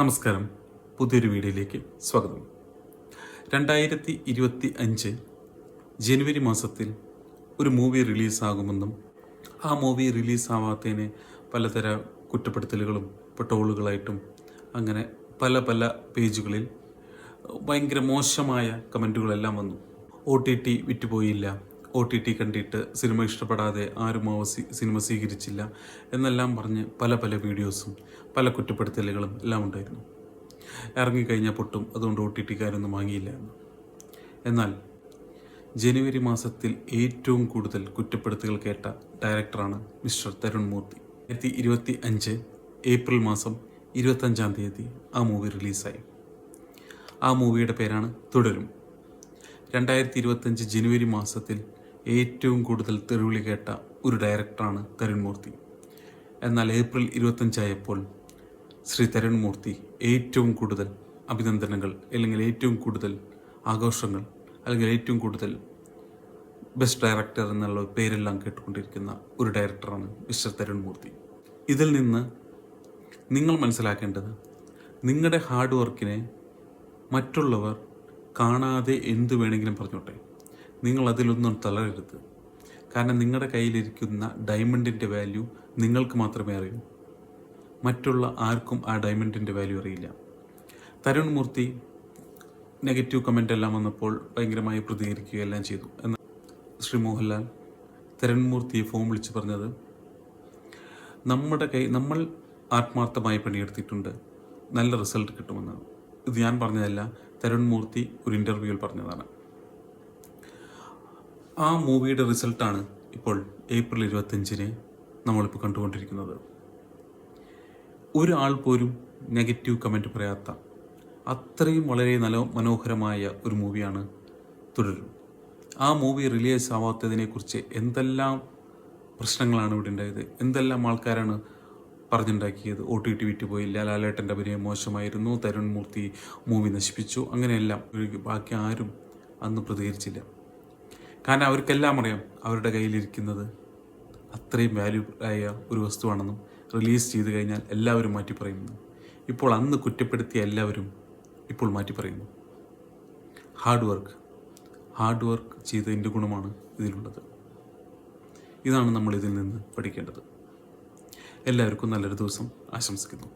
നമസ്കാരം, പുതിയൊരു വീഡിയോയിലേക്ക് സ്വാഗതം. 2025 ജനുവരി മാസത്തിൽ ഒരു മൂവി റിലീസാകുമെന്നും ആ മൂവി റിലീസാവാത്തതിന് പലതര കുറ്റപ്പെടുത്തലുകളും ട്രോളുകളായിട്ടും അങ്ങനെ പല പേജുകളിൽ ഭയങ്കര മോശമായ കമൻറ്റുകളെല്ലാം വന്നു. OTT വിറ്റുപോയില്ല, OTT കണ്ടിട്ട് സിനിമ ഇഷ്ടപ്പെടാതെ ആരും സിനിമ സ്വീകരിച്ചില്ല എന്നെല്ലാം പറഞ്ഞ് പല വീഡിയോസും പല കുറ്റപ്പെടുത്തലുകളും എല്ലാം ഉണ്ടായിരുന്നു. ഇറങ്ങിക്കഴിഞ്ഞാൽ പൊട്ടും, അതുകൊണ്ട് OTTക്കാരൊന്നും വാങ്ങിയില്ല എന്ന്. എന്നാൽ ജനുവരി മാസത്തിൽ ഏറ്റവും കൂടുതൽ കുറ്റപ്പെടുത്തലുകൾ കേട്ട ഡയറക്ടറാണ് മിസ്റ്റർ തരുൺ മൂർത്തി. 2025 ഏപ്രിൽ മാസം 25-ാം തീയതി ആ മൂവി റിലീസായി. ആ മൂവിയുടെ പേരാണ് തുടരും. 2025 ജനുവരി മാസത്തിൽ ഏറ്റവും കൂടുതൽ തെറിവിളി കേട്ട ഒരു ഡയറക്ടറാണ് തരുൺ മൂർത്തി. എന്നാൽ ഏപ്രിൽ 25 ആയപ്പോൾ ശ്രീ തരുൺ മൂർത്തി ഏറ്റവും കൂടുതൽ അഭിനന്ദനങ്ങൾ, അല്ലെങ്കിൽ ഏറ്റവും കൂടുതൽ ആഘോഷങ്ങൾ, അല്ലെങ്കിൽ ഏറ്റവും കൂടുതൽ ബെസ്റ്റ് ഡയറക്ടർ എന്നുള്ള പേരെല്ലാം കേട്ടുകൊണ്ടിരിക്കുന്ന ഒരു ഡയറക്ടറാണ് മിസ്റ്റർ തരുൺ മൂർത്തി. ഇതിൽ നിന്ന് നിങ്ങൾ മനസ്സിലാക്കേണ്ടത്, നിങ്ങളുടെ ഹാർഡ് വർക്കിനെ മറ്റുള്ളവർ കാണാതെ എന്തു വേണമെങ്കിലും പറഞ്ഞോട്ടെ, നിങ്ങൾ അതിലൊന്നും തളരരുത്. കാരണം നിങ്ങളുടെ കയ്യിലിരിക്കുന്ന ഡയമണ്ടിൻ്റെ വാല്യൂ നിങ്ങൾക്ക് മാത്രമേ അറിയൂ. മറ്റുള്ള ആർക്കും ആ ഡയമണ്ടിൻ്റെ വാല്യൂ അറിയില്ല. തരുൺ മൂർത്തി നെഗറ്റീവ് കമൻ്റ് എല്ലാം വന്നപ്പോൾ ഭയങ്കരമായി പ്രതികരിക്കുകയെല്ലാം ചെയ്തു. എന്നാൽ ശ്രീ മോഹൻലാൽ തരുൺ മൂർത്തിയെ ഫോൺ വിളിച്ച് പറഞ്ഞത്, നമ്മൾ ആത്മാർത്ഥമായി പണിയെടുത്തിട്ടുണ്ട്, നല്ല റിസൾട്ട് കിട്ടുമെന്നാണ്. ഇത് ഞാൻ പറഞ്ഞതല്ല, തരുൺ മൂർത്തി ഒരു ഇൻ്റർവ്യൂവിൽ പറഞ്ഞതാണ്. ആ മൂവിയുടെ റിസൾട്ടാണ് ഇപ്പോൾ ഏപ്രിൽ 25-ന് നമ്മളിപ്പോൾ കണ്ടുകൊണ്ടിരിക്കുന്നത്. ഒരാൾ പോലും നെഗറ്റീവ് കമൻറ്റ് പറയാത്ത അത്രയും വളരെ മനോഹരമായ ഒരു മൂവിയാണ് തുടരും. ആ മൂവി റിലീസ് ആവാത്തതിനെക്കുറിച്ച് എന്തെല്ലാം പ്രശ്നങ്ങളാണ് ഇവിടെ ഉണ്ടായത്, എന്തെല്ലാം ആൾക്കാരാണ് പറഞ്ഞുണ്ടാക്കിയത്. OTT വിറ്റുപോയില്ല, ലാലേട്ടൻ്റെ അഭിനയം മോശമായിരുന്നു, തരുൺ മൂർത്തി മൂവി നശിപ്പിച്ചു, അങ്ങനെയെല്ലാം. ബാക്കി ആരും അന്ന് പ്രതികരിച്ചില്ല. കാരണം അവർക്കെല്ലാം അറിയാം അവരുടെ കയ്യിലിരിക്കുന്നത് അത്രയും വാല്യൂ ആയ ഒരു വസ്തുവാണെന്നും റിലീസ് ചെയ്ത് കഴിഞ്ഞാൽ എല്ലാവരും മാറ്റി പറയുന്നു. ഇപ്പോൾ അന്ന് കുറ്റപ്പെടുത്തിയ എല്ലാവരും ഇപ്പോൾ മാറ്റി പറയുന്നു. ഹാർഡ് വർക്ക് ചെയ്തതിൻ്റെ ഗുണമാണ് ഇതിലുള്ളത്. ഇതാണ് നമ്മൾ ഇതിൽ നിന്ന് പഠിക്കേണ്ടത്. എല്ലാവർക്കും നല്ലൊരു ദിവസം ആശംസിക്കുന്നു.